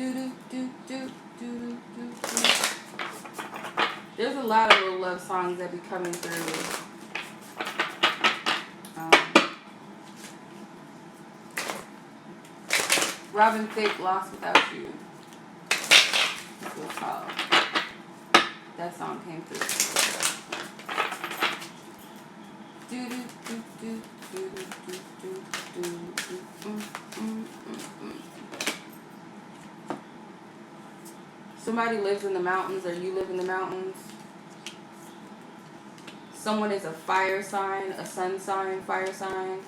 There's a lot of little love songs that be coming through. Robin Thicke, Lost Without You. That's what it's called. That song came through. Somebody lives in the mountains, or you live in the mountains. Someone is a fire sign, a sun sign, fire sign.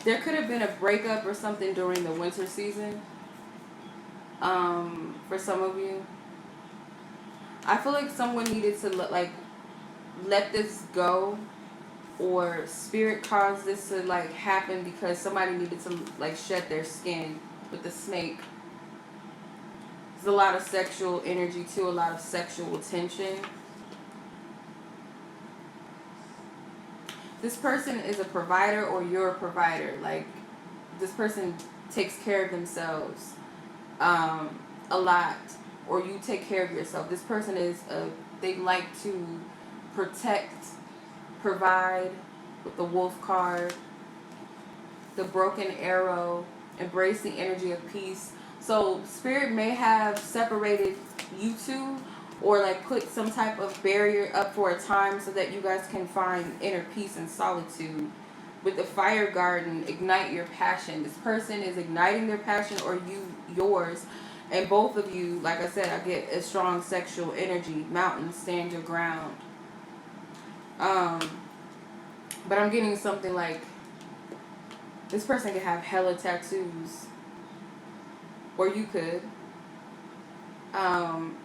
There could have been a breakup or something during the winter season. For some of you, I feel like someone needed to let this go, or spirit caused this to happen because somebody needed to shed their skin with the snake. There's a lot of sexual energy too, a lot of sexual tension. This person is a provider, or you're a provider. This person takes care of themselves a lot, or you take care of yourself. This person they like to protect, provide, with the wolf card, the broken arrow, embrace the energy of peace. So spirit may have separated you two, or put some type of barrier up for a time so that you guys can find inner peace and solitude. With the fire garden, ignite your passion. This person is igniting their passion, or yours. And both of you, like I said, I get a strong sexual energy. Mountain, stand your ground. But I'm getting something this person could have hella tattoos. Or you could. Some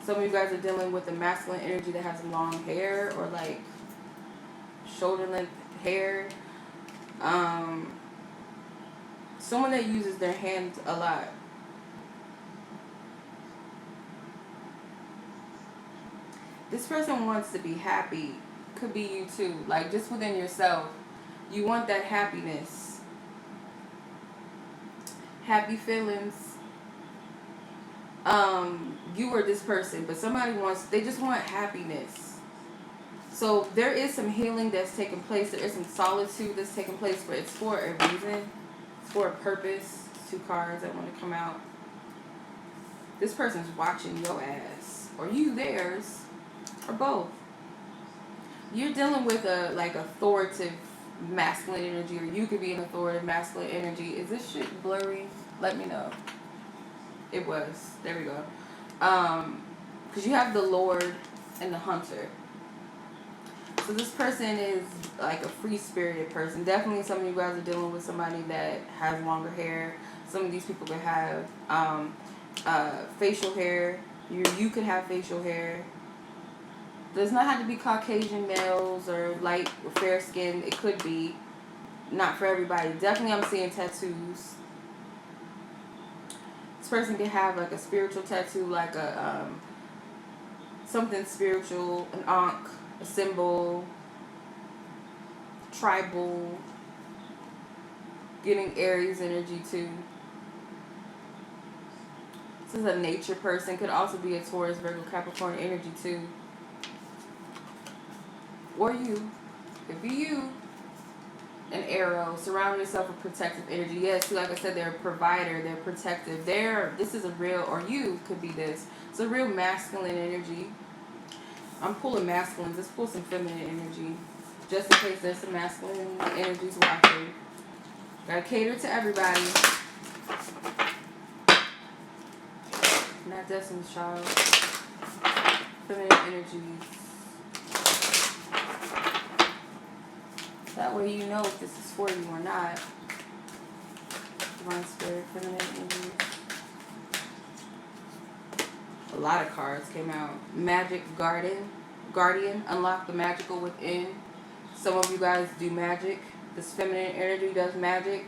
of you guys are dealing with a masculine energy that has long hair, or shoulder length hair. Someone that uses their hands a lot. This person wants to be happy. Could be you too. Just within yourself. You want that happiness. Happy feelings. You or this person, but they just want happiness. So there is some healing that's taking place. There is some solitude that's taking place, but it's for a reason. It's for a purpose. 2 cards that want to come out. This person's watching your ass, or you theirs, or both. You're dealing with a authoritative masculine energy, or you could be an authoritative masculine energy. Is this shit blurry? Let me know. It was. There we go. Because you have the Lord and the Hunter. So this person is a free-spirited person. Definitely some of you guys are dealing with somebody that has longer hair. Some of these people could have facial hair. You could have facial hair. Does not have to be Caucasian males or light or fair skin. It could be. Not for everybody. Definitely I'm seeing tattoos. This person can have a spiritual tattoo, something spiritual, an ankh, a symbol, tribal, getting Aries energy too. This is a nature person. Could also be a Taurus, Virgo, Capricorn energy too. Or you. Could be you. An arrow. Surround yourself with protective energy. Yes, like I said, they're a provider. They're protective. This is a real, or you could be this. It's a real masculine energy. I'm pulling masculines. Let's pull some feminine energy. Just in case there's some masculine energies watching. Gotta cater to everybody. Not Destiny's Child. Feminine energies. That way you know if this is for you or not. Divine Spirit, feminine energies. A lot of cards came out. Magic Guardian, unlock the magical within. Some of you guys do magic. This feminine energy does magic.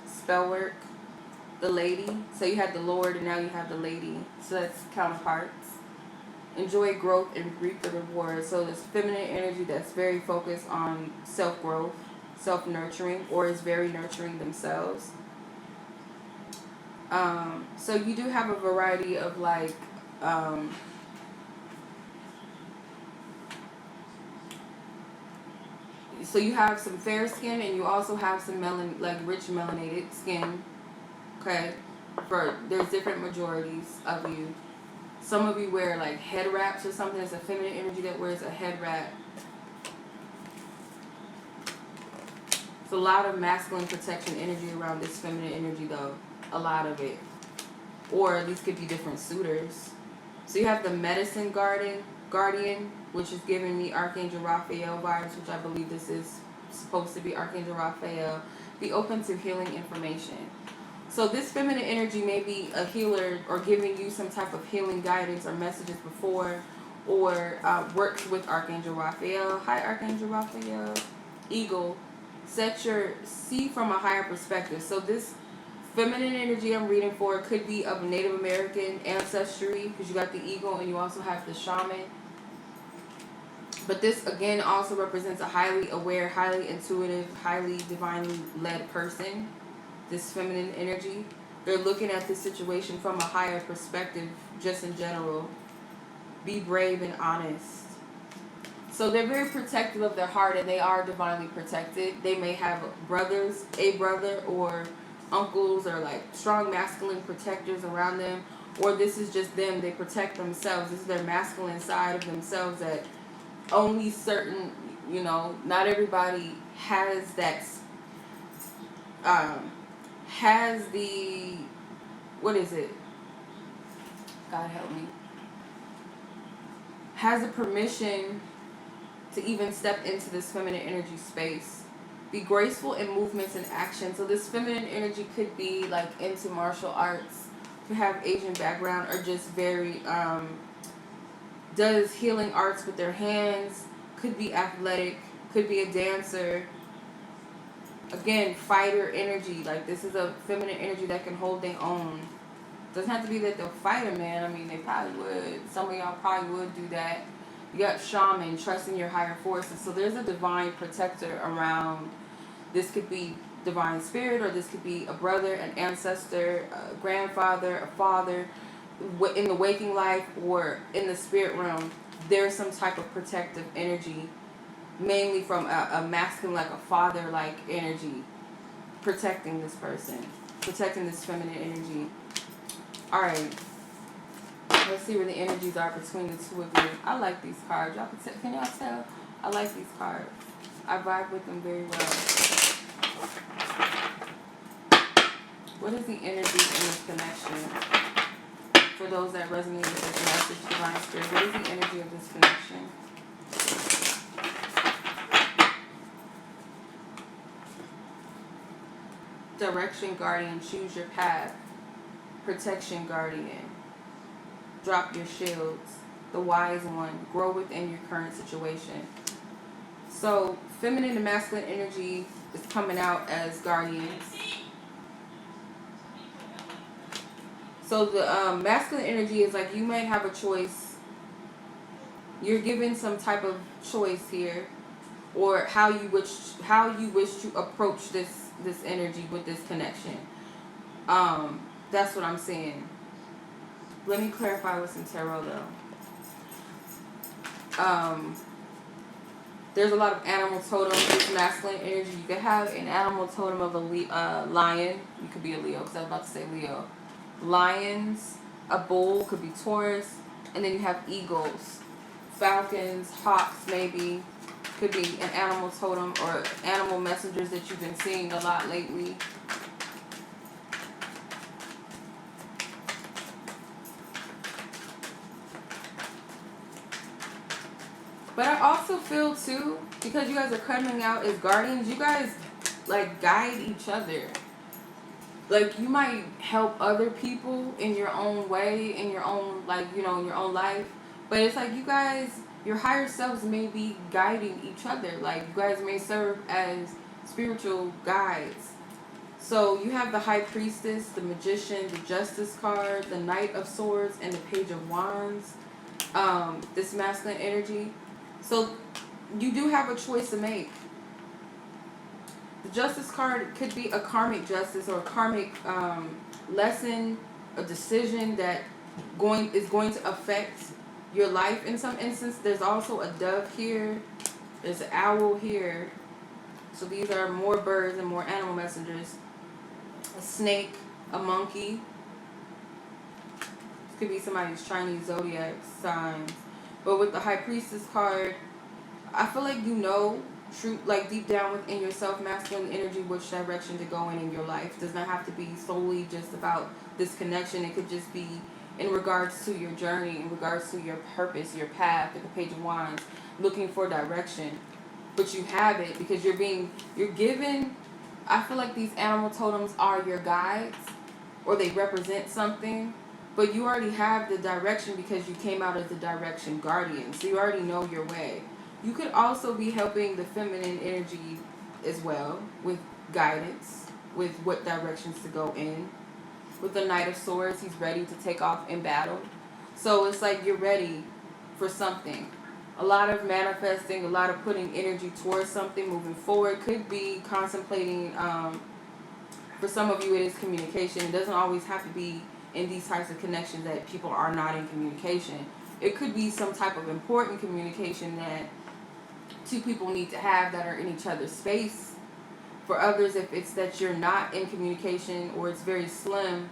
Spell work. The Lady. So you had the Lord and now you have the Lady. So that's counterparts. Enjoy growth and reap the reward. So this feminine energy that's very focused on self-growth, self-nurturing or is very nurturing themselves. So you do have a variety of like so you have some fair skin and you also have some rich melanated skin. Okay, there's different majorities of you. Some of you wear like head wraps or something. It's a feminine energy that wears a head wrap. It's a lot of masculine protection energy around this feminine energy though. A lot of it. Or these could be different suitors. So you have the medicine guardian, which is giving me Archangel Raphael vibes, which I believe this is supposed to be Archangel Raphael. Be open to healing information. So this feminine energy may be a healer or giving you some type of healing guidance or messages before, or works with Archangel Raphael. Hi, Archangel Raphael. Eagle. See from a higher perspective. So this feminine energy I'm reading for could be of Native American ancestry, because you got the eagle and you also have the shaman. But this again also represents a highly aware, highly intuitive, highly divinely led person. This feminine energy. They're looking at this situation from a higher perspective, just in general. Be brave and honest. So they're very protective of their heart, and they are divinely protected. They may have a brother or uncles or like strong masculine protectors around them, or this is just them. They protect themselves. This is their masculine side of themselves that only certain, not everybody has that, has the, what is it? God help me. Has the permission to even step into this feminine energy space. Be graceful in movements and action. So this feminine energy could be like into martial arts, could have Asian background, or just very does healing arts with their hands, could be athletic, could be a dancer. Again, fighter energy. Like this is a feminine energy that can hold their own. Doesn't have to be that they'll fight a man. I mean, they probably would. Some of y'all probably would do that. You got shaman, trusting your higher forces. So there's a divine protector around. This could be divine spirit, or this could be a brother, an ancestor, a grandfather, a father, in the waking life or in the spirit realm. There's some type of protective energy, mainly from a masculine, like a father-like energy, protecting this person, protecting this feminine energy. All right. Let's see where the energies are between the two of you. I like these cards. Y'all can y'all tell? I like these cards. I vibe with them very well. What is the energy in this connection? For those that resonate with this message, Divine Spirit, what is the energy of this connection? Direction guardian, choose your path. Protection guardian. Drop your shields. The wise one. Grow within your current situation. So, feminine and masculine energy is coming out as guardians. So, the masculine energy is like you may have a choice. You're given some type of choice here, or how you wish to approach this energy with this connection. That's what I'm saying. Let me clarify with some tarot though. There's a lot of animal totems with masculine energy. You could have an animal totem of a lion. You could be a Leo, because I was about to say Leo. Lions, a bull, could be Taurus, and then you have eagles, falcons, hawks maybe. Could be an animal totem or animal messengers that you've been seeing a lot lately. But I also feel too, because you guys are coming out as guardians, you guys like guide each other. Like you might help other people in your own way, in your own in your own life. But it's like you guys, your higher selves may be guiding each other. Like you guys may serve as spiritual guides. So you have the High Priestess, the Magician, the Justice card, the Knight of Swords, and the Page of Wands. This masculine energy. So you do have a choice to make. The Justice card could be a karmic justice or a karmic lesson, a decision that is going to affect your life in some instance. There's also a dove here. There's an owl here. So these are more birds and more animal messengers. A snake, a monkey. This could be somebody's Chinese zodiac signs. But with the High Priestess card, I feel like you know, true, like deep down within yourself, masculine energy, which direction to go in your life. It does not have to be solely just about this connection. It could just be in regards to your journey, in regards to your purpose, your path, like the Page of Wands, looking for direction. But you have it because you're given, I feel like these animal totems are your guides or they represent something, but you already have the direction because you came out as the direction guardian. So you already know your way. You could also be helping the feminine energy as well with guidance, with what directions to go in. With the Knight of Swords, he's ready to take off in battle. So it's like you're ready for something. A lot of manifesting, a lot of putting energy towards something, moving forward. Could be contemplating, for some of you it is communication. It doesn't always have to be in these types of connections that people are not in communication. It could be some type of important communication that two people need to have that are in each other's space. For others, if it's that you're not in communication or it's very slim,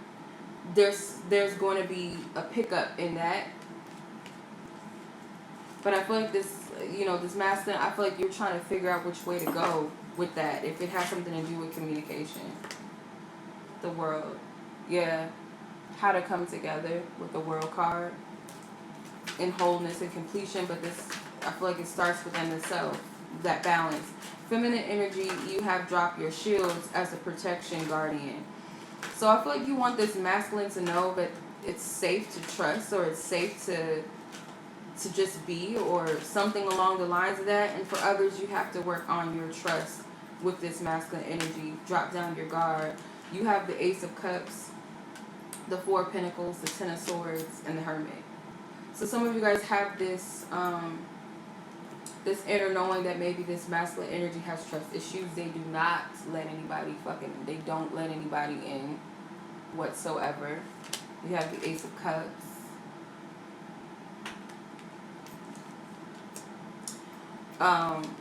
there's going to be a pickup in that. But I feel like this, this masculine, I feel like you're trying to figure out which way to go with that. If it has something to do with communication. The World. Yeah. How to come together with the World card. In wholeness and completion. But this, I feel like it starts within the self. That balance. Feminine energy, you have dropped your shields as a protection guardian. So I feel like you want this masculine to know that it's safe to trust or it's safe to just be or something along the lines of that. And for others, you have to work on your trust with this masculine energy. Drop down your guard. You have the Ace of Cups, the Four of Pentacles, the Ten of Swords, and the Hermit. So some of you guys have this this inner knowing that maybe this masculine energy has trust issues. They do not let anybody they don't let anybody in whatsoever. You have the Ace of Cups.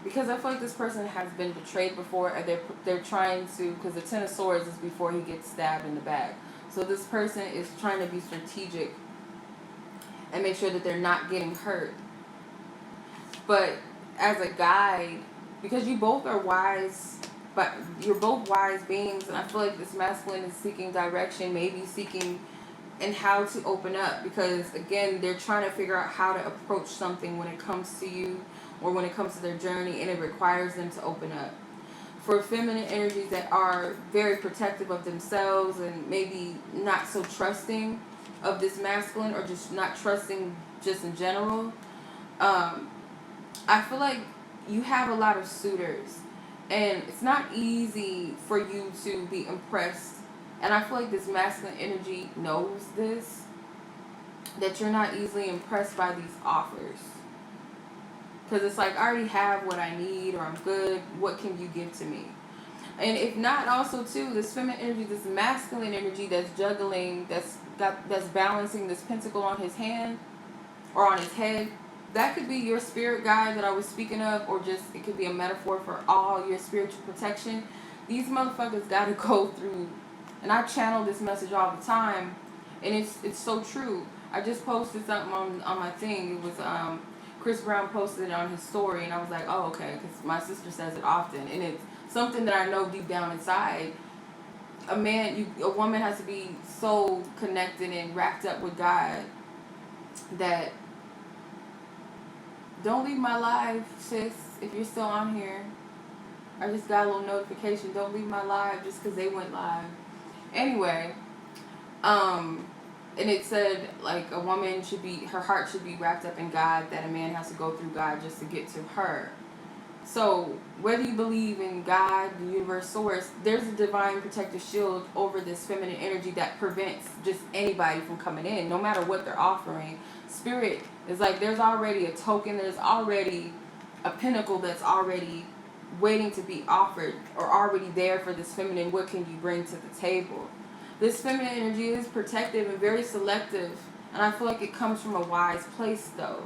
Because I feel like this person has been betrayed before, and they're trying to, because the Ten of Swords is before he gets stabbed in the back. So this person is trying to be strategic and make sure that they're not getting hurt. But as a guide, because you both are wise, but you're both wise beings, and I feel like this masculine is seeking direction, maybe seeking and how to open up, because again, they're trying to figure out how to approach something when it comes to you or when it comes to their journey, and it requires them to open up. For feminine energies that are very protective of themselves and maybe not so trusting of this masculine, or just not trusting just in general, I feel like you have a lot of suitors, and it's not easy for you to be impressed. And I feel like this masculine energy knows this, that you're not easily impressed by these offers. Because it's like, I already have what I need, or I'm good. What can you give to me? And if not, also too, this feminine energy, this masculine energy that's juggling, that's balancing this pentacle on his hand or on his head, that could be your spirit guide that I was speaking of, or just it could be a metaphor for all your spiritual protection. These motherfuckers got to go through, and I channel this message all the time, and it's so true. I just posted something on my thing. It was Chris Brown posted it on his story, and I was like, oh, okay, because my sister says it often, and it's something that I know deep down inside. A woman has to be so connected and wrapped up with God that don't leave my live, sis, if you're still on here. I just got a little notification. Don't leave my live just because they went live. Anyway, and it said, like, a woman her heart should be wrapped up in God, that a man has to go through God just to get to her. So, whether you believe in God, the universe, source, there's a divine protective shield over this feminine energy that prevents just anybody from coming in, no matter what they're offering. Spirit is like, there's already a token, there's already a pinnacle that's already waiting to be offered or already there for this feminine. What can you bring to the table? This feminine energy is protective and very selective, and I feel like it comes from a wise place though.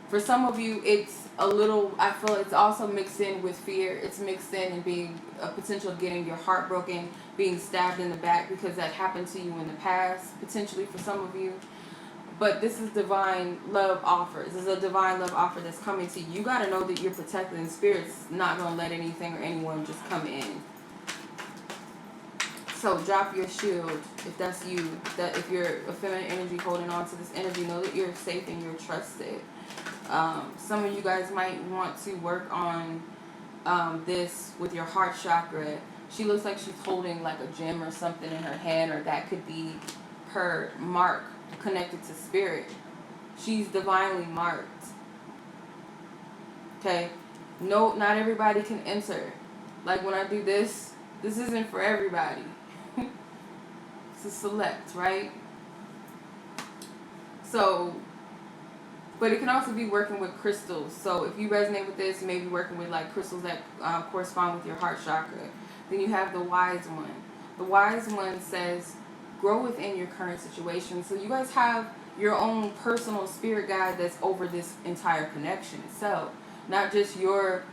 For some of you, it's a little, I feel it's also mixed in with fear. It's mixed in and being a potential of getting your heart broken, being stabbed in the back because that happened to you in the past, potentially for some of you. But this is divine love offers. This is a divine love offer that's coming to you. You got to know that you're protected, and Spirit's not going to let anything or anyone just come in. So drop your shield if that's you. That if you're a feminine energy holding on to this energy, know that you're safe and you're trusted. Some of you guys might want to work on this with your heart chakra. She looks like she's holding like a gem or something in her hand, or that could be her mark connected to Spirit. She's divinely marked. Okay? No, not everybody can enter. Like when I do this isn't for everybody. It's a select, right? So, but it can also be working with crystals. So if you resonate with this, maybe working with like crystals that correspond with your heart chakra. Then you have the wise one. The wise one says, grow within your current situation. So you guys have your own personal spirit guide that's over this entire connection itself. Not just your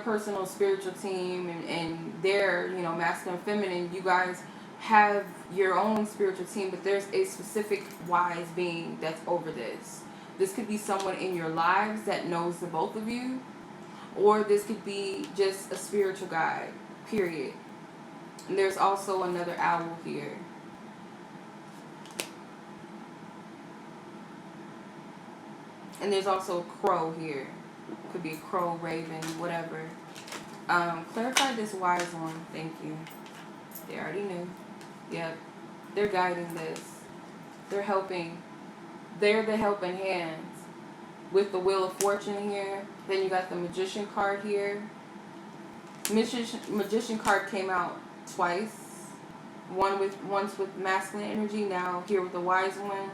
personal spiritual team and their, you know, masculine, feminine. You guys have your own spiritual team, but there's a specific wise being that's over this. This could be someone in your lives that knows the both of you, or this could be just a spiritual guide, period. And there's also another owl here. And there's also a crow here. Could be a crow, raven, whatever. Clarify this wise one. Thank you. They already knew. Yep. They're guiding this. They're helping. They're the helping hands. With the Wheel of Fortune here. Then you got the Magician card here. Magician card came out twice. Once with masculine energy. Now here with the wise one.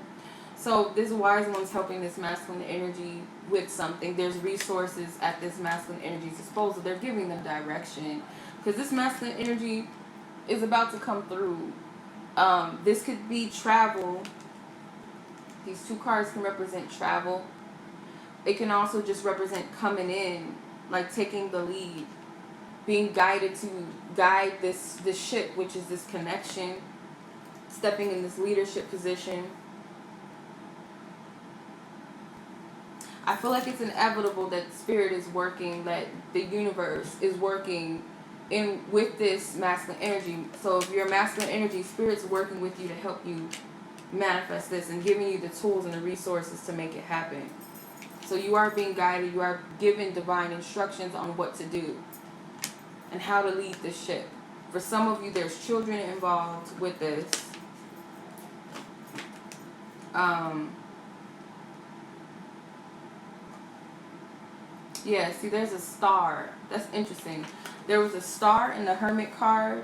So this wise one's helping this masculine energy with something. There's resources at this masculine energy's disposal. They're giving them direction. Because this masculine energy is about to come through. This could be travel. These two cards can represent travel. It can also just represent coming in, like taking the lead. Being guided to guide this ship, which is this connection. Stepping in this leadership position. I feel like it's inevitable that Spirit is working, that the universe is working in with this masculine energy. So if you're a masculine energy, Spirit's working with you to help you manifest this and giving you the tools and the resources to make it happen. So you are being guided, you are given divine instructions on what to do and how to lead this ship. For some of you, there's children involved with this. Yeah, see, there's a star. That's interesting. There was a star in the Hermit card.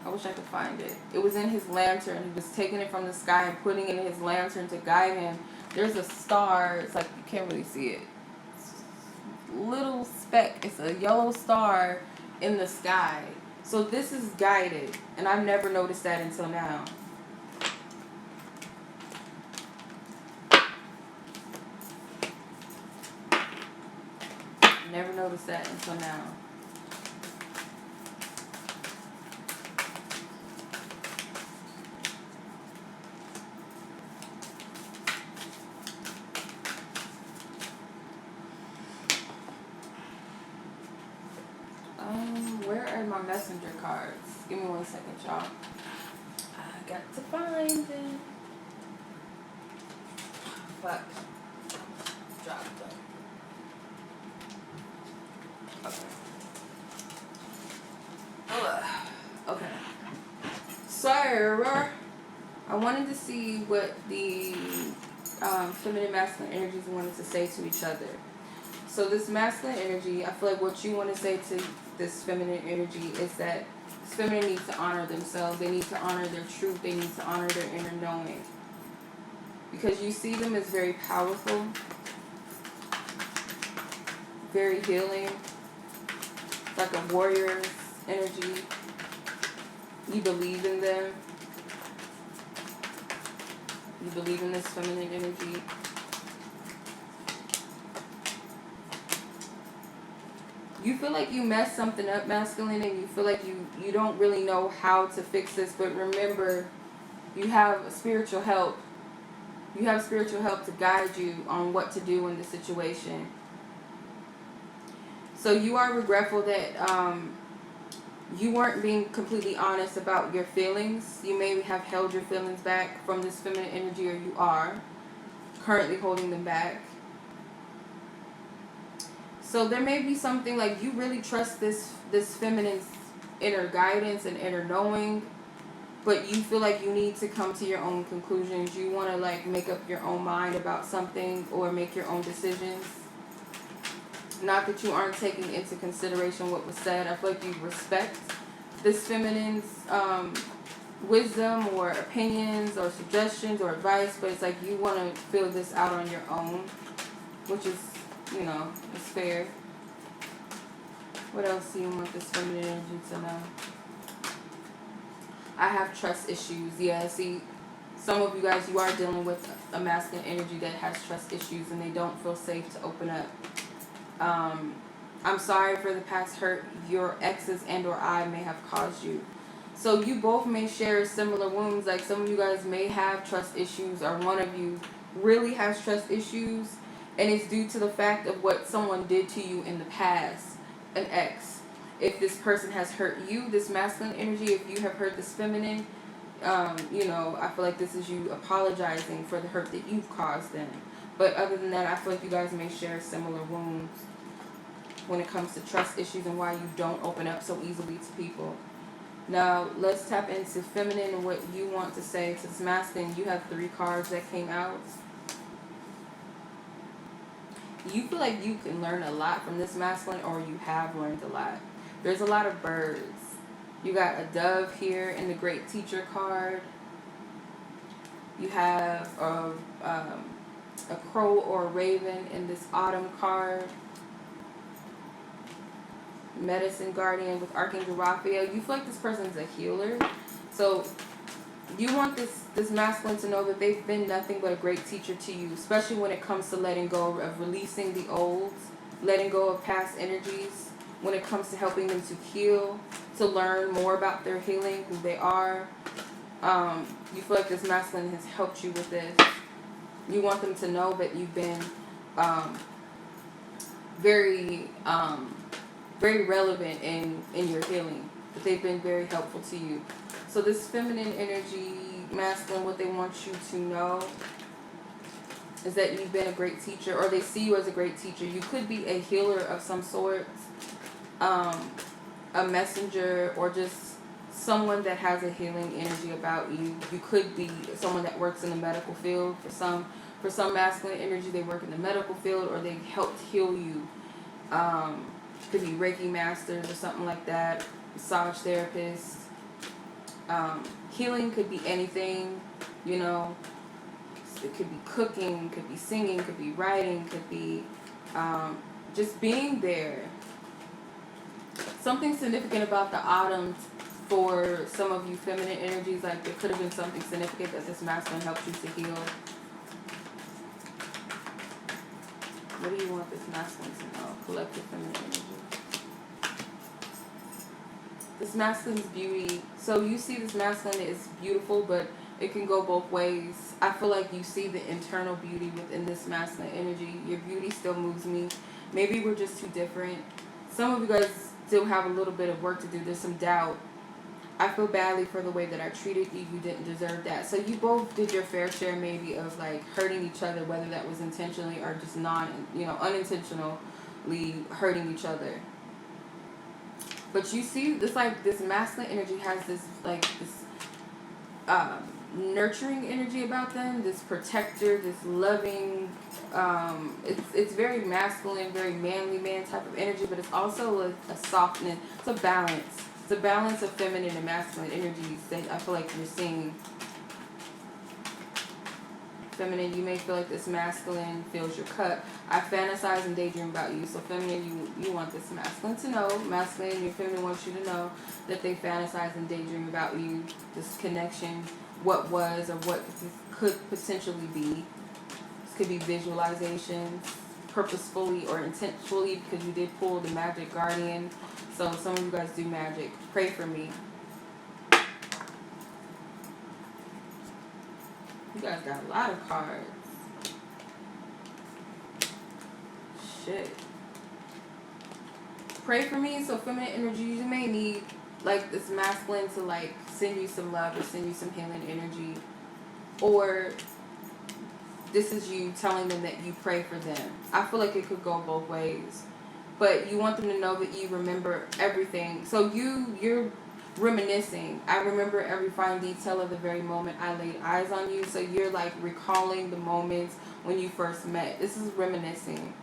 I wish I could find it. It was in his lantern. He was taking it from the sky and putting it in his lantern to guide him. There's a star. It's like you can't really see it. It's a little speck. It's a yellow star in the sky. So this is guided. And I've never noticed that until now. Never noticed that until now. Where are my messenger cards? Give me 1 second, y'all. I got to find them. Fuck. Dropped them. Okay. So, I wanted to see what the feminine masculine energies wanted to say to each other. So this masculine energy, I feel like what you want to say to this feminine energy is that this feminine needs to honor themselves. They need to honor their truth. They need to honor their inner knowing. Because you see them as very powerful, very healing, like a warrior energy. You believe in them. You believe in this feminine energy. You feel like you messed something up, masculine, and you feel like you don't really know how to fix this, but remember, you have spiritual help. You have spiritual help to guide you on what to do in the situation. So you are regretful that you weren't being completely honest about your feelings. You may have held your feelings back from this feminine energy, or you are currently holding them back. So there may be something like you really trust this feminine's inner guidance and inner knowing, but you feel like you need to come to your own conclusions. You want to like make up your own mind about something or make your own decisions. Not that you aren't taking into consideration what was said. I feel like you respect this feminine's wisdom or opinions or suggestions or advice, but it's like you want to fill this out on your own, which is, you know, it's fair. What else do you want this feminine energy to know? I have trust issues. Yeah, see, some of you guys, you are dealing with a masculine energy that has trust issues and they don't feel safe to open up. I'm sorry for the past hurt your exes and or I may have caused you. So you both may share similar wounds. Like some of you guys may have trust issues, or one of you really has trust issues, and it's due to the fact of what someone did to you in the past, an ex. If this person has hurt you, this masculine energy, if you have hurt this feminine, you know, I feel like this is you apologizing for the hurt that you've caused them. But other than that, I feel like you guys may share similar wounds when it comes to trust issues and why you don't open up so easily to people. Now, let's tap into feminine and what you want to say to this masculine. You have 3 cards that came out. You feel like you can learn a lot from this masculine, or you have learned a lot. There's a lot of birds. You got a dove here in the Great Teacher card. You have a crow or a raven in this Autumn card. Medicine Guardian with Archangel Raphael. You feel like this person is a healer. So you want this masculine to know that they've been nothing but a great teacher to you, especially when it comes to letting go of releasing the old, letting go of past energies, when it comes to helping them to heal, to learn more about their healing, who they are. You feel like this masculine has helped you with this. You want them to know that you've been very relevant in your healing, that they've been very helpful to you. So this feminine energy, masculine, what they want you to know is that you've been a great teacher, or they see you as a great teacher. You could be a healer of some sort, a messenger, or just someone that has a healing energy about you. You could be someone that works in the medical field. For some masculine energy, they work in the medical field, or they helped heal you. Could be Reiki masters or something like that, massage therapists. Healing could be anything, you know. It could be cooking, could be singing, could be writing, could be just being there. Something significant about the autumn for some of you feminine energies, like there could have been something significant that this masculine helped you to heal. What do you want this masculine to know? Collective feminine energy. This masculine's beauty. So you see this masculine is beautiful, but it can go both ways. I feel like you see the internal beauty within this masculine energy. Your beauty still moves me. Maybe we're just too different. Some of you guys still have a little bit of work to do. There's some doubt. I feel badly for the way that I treated you. You didn't deserve that. So you both did your fair share maybe of like hurting each other, whether that was intentionally or just unintentionally hurting each other. But you see this, like, this masculine energy has this like this nurturing energy about them, this protector, this loving, it's very masculine, very manly man type of energy, but it's also a softness, it's a balance. It's a balance of feminine and masculine energies that I feel like you're seeing. Feminine, you may feel like this masculine fills your cup. I fantasize and daydream about you. So feminine, you want this masculine to know. Masculine, your feminine wants you to know that they fantasize and daydream about you. This connection, what was or what could potentially be. This could be visualizations, purposefully or intentionally, because you did pull the magic guardian. So some of you guys do magic. Pray for me. You guys got a lot of cards. Shit. Pray for me. So feminine energy, you may need like this masculine to like send you some love or send you some healing energy. Or this is you telling them that you pray for them. I feel like it could go both ways. But you want them to know that you remember everything. So you're reminiscing. I remember every fine detail of the very moment I laid eyes on you. So you're like recalling the moments when you first met. This is reminiscing.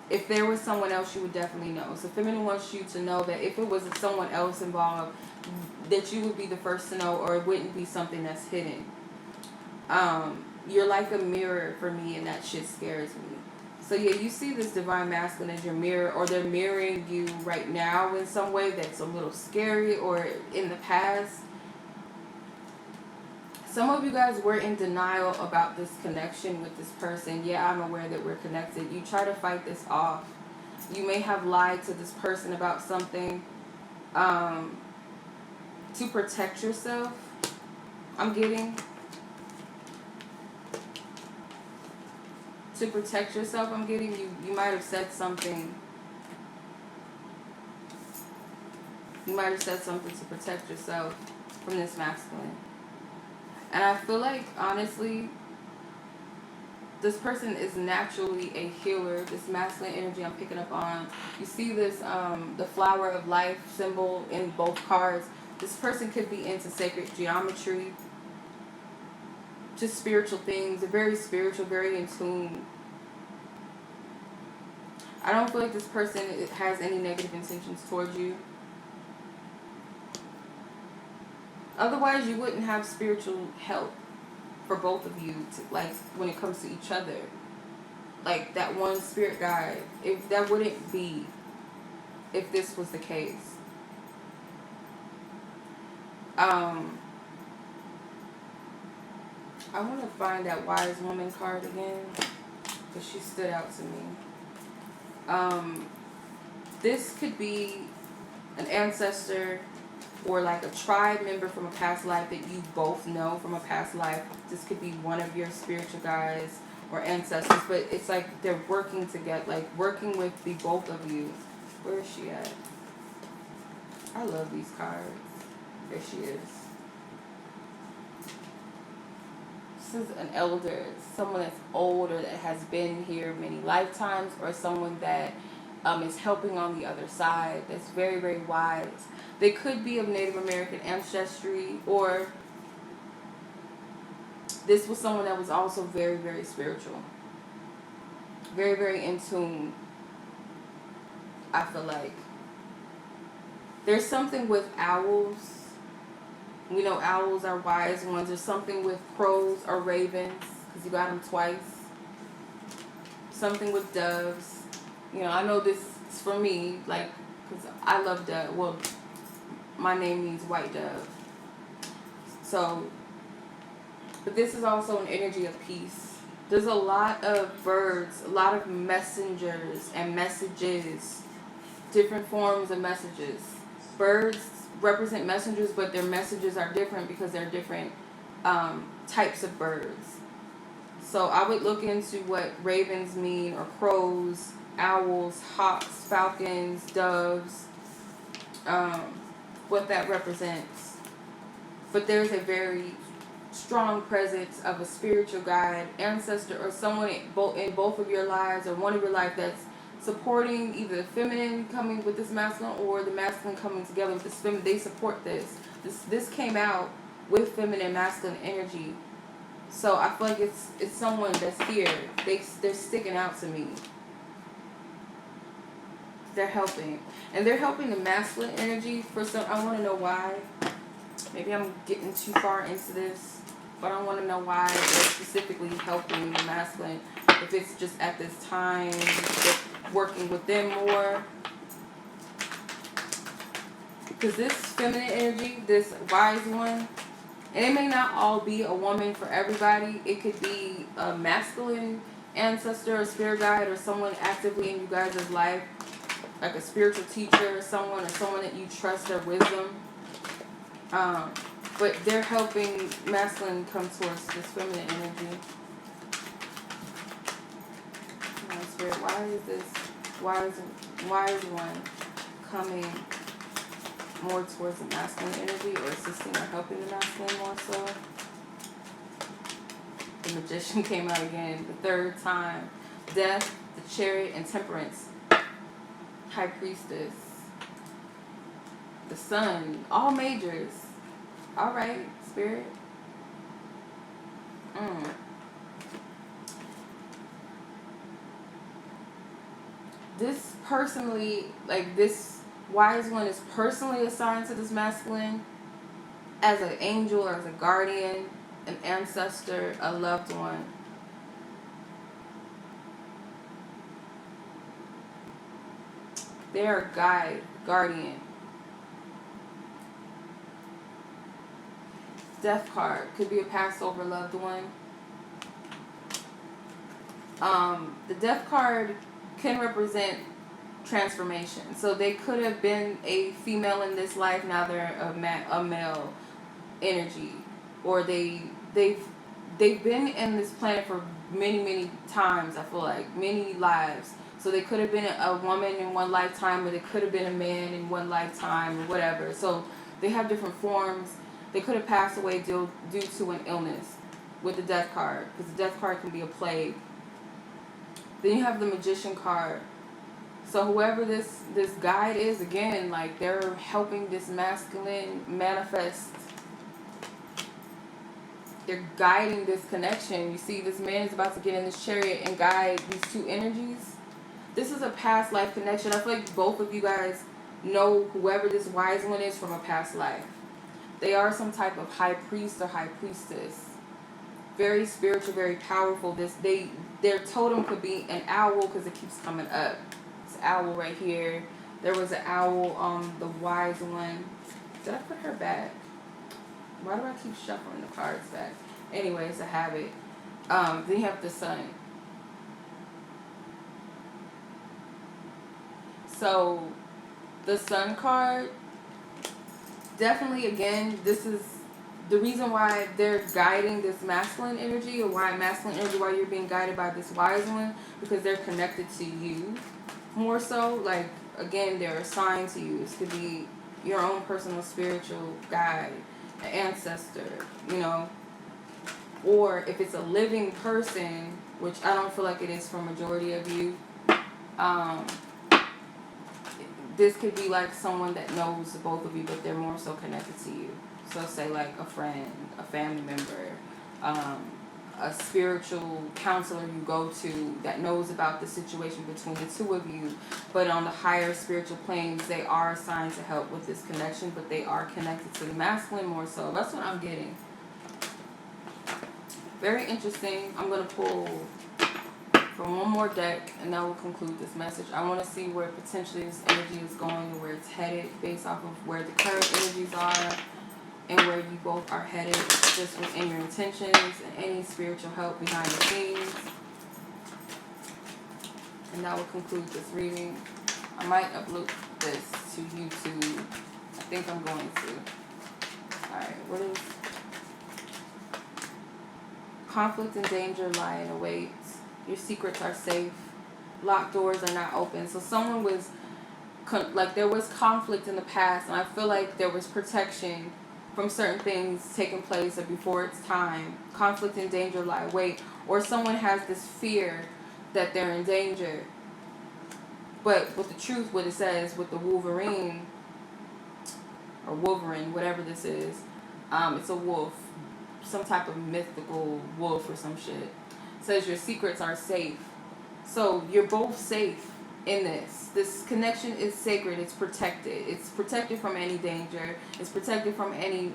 If there was someone else, you would definitely know. So feminine wants you to know that if it was someone else involved, that you would be the first to know, or it wouldn't be something that's hidden. You're like a mirror for me, and that shit scares me. So yeah, you see this divine masculine as your mirror, or they're mirroring you right now in some way that's a little scary, or in the past. Some of you guys were in denial about this connection with this person. Yeah, I'm aware that we're connected. You try to fight this off. You may have lied to this person about something to protect yourself. I'm getting... To protect yourself, I'm getting you might have said something. You might have said something to protect yourself from this masculine. And I feel like, honestly, this person is naturally a healer. This masculine energy I'm picking up on. You see this, the flower of life symbol in both cards. This person could be into sacred geometry. Just spiritual things. They're very spiritual, very in tune. I don't feel like this person has any negative intentions towards you. Otherwise, you wouldn't have spiritual help for both of you, like when it comes to each other. Like that one spirit guide. If that wouldn't be if this was the case. I want to find that wise woman card again, because she stood out to me. This could be an ancestor or like a tribe member from a past life that you both know from a past life. This could be one of your spiritual guides or ancestors, but it's like they're working together, like working with the both of you. Where is she at? I love these cards. There she is. This is an elder, someone that's older that has been here many lifetimes, or someone that is helping on the other side, that's very, very wise. They could be of Native American ancestry, or this was someone that was also very, very spiritual. Very, very in tune, I feel like. There's something with owls. We know owls are wise ones. There's something with crows or ravens, because you got them twice. Something with doves. You know, I know this is for me, like, because I love dove. Well, my name means white dove. So, but this is also an energy of peace. There's a lot of birds, a lot of messengers and messages, different forms of messages. Birds represent messengers, but their messages are different because they're different types of birds. So I would look into what ravens mean, or crows, owls, hawks, falcons, doves, what that represents. But there's a very strong presence of a spiritual guide, ancestor, or someone in both of your lives, or one of your life, that's supporting either the feminine coming with this masculine, or the masculine coming together with this feminine. They support this. This came out with feminine and masculine energy. So I feel like it's someone that's here. They're sticking out to me. They're helping. And they're helping the masculine energy for some. I want to know why. Maybe I'm getting too far into this. But I want to know why they're specifically helping the masculine. If it's just at this time, they're working with them more. Because this feminine energy, this wise one, and it may not all be a woman for everybody. It could be a masculine ancestor, a spirit guide, or someone actively in you guys' life, like a spiritual teacher or someone that you trust their wisdom. But they're helping masculine come towards this feminine energy. Come on, Spirit, why is this wise one coming more towards the masculine energy, or assisting or helping the masculine more so? The Magician came out again, the third time. Death, the Chariot, and Temperance. High Priestess. The Sun. All majors. Alright, Spirit. This personally, like this wise one is personally assigned to this masculine as an angel or as a guardian, an ancestor, a loved one. They're a guide, guardian. Death card could be a Passover loved one. The Death card can represent transformation. So they could have been a female in this life, now they're a male energy, or they've been in this planet for many times. I feel like many lives. So they could have been a woman in one lifetime, or they could have been a man in one lifetime, or whatever. So they have different forms. They could have passed away due to an illness with the Death card, because the Death card can be a plague. Then you have the Magician card. So whoever this guide is, again, like they're helping this masculine manifest. They're guiding this connection. You see, this man is about to get in this chariot and guide these two energies. This is a past life connection. I feel like both of you guys know whoever this wise one is from a past life. They are some type of high priest or high priestess. Very spiritual, very powerful. Their totem could be an owl, because it keeps coming up. It's an owl right here. There was an owl on the wise one. Did I put her back? Why do I keep shuffling the cards back? Anyways, I have it. Then you have the Sun. So the Sun card, definitely, again, this is the reason why they're guiding this masculine energy, or why you're being guided by this wise one, because they're connected to you more so. Like, again, they're assigned to you. This could be your own personal spiritual guide, an ancestor, you know. Or if it's a living person, which I don't feel like it is for majority of you, this could be like someone that knows both of you, but they're more so connected to you. So say like a friend, a family member, a spiritual counselor you go to that knows about the situation between the two of you. But on the higher spiritual planes, they are assigned to help with this connection, but they are connected to the masculine more so. That's what I'm getting. Very interesting. I'm going to pull from one more deck, and that will conclude this message. I want to see where potentially this energy is going and where it's headed, based off of where the current energies are and where you both are headed, just within your intentions and any spiritual help behind the scenes. And that will conclude this reading. I might upload this to YouTube. I think I'm going to. Alright, what is... Conflict and danger lie in await. Your secrets are safe. Locked doors are not open. So someone was, like, there was conflict in the past, and I feel like there was protection from certain things taking place or before its time. Conflict and danger lie in wait. Or someone has this fear that they're in danger. But with the truth, what it says with the Wolverine, or Wolverine, whatever this is, it's a wolf. Some type of mythical wolf or some shit. Says your secrets are safe. So you're both safe in this. This connection is sacred. It's protected. It's protected from any danger. It's protected from any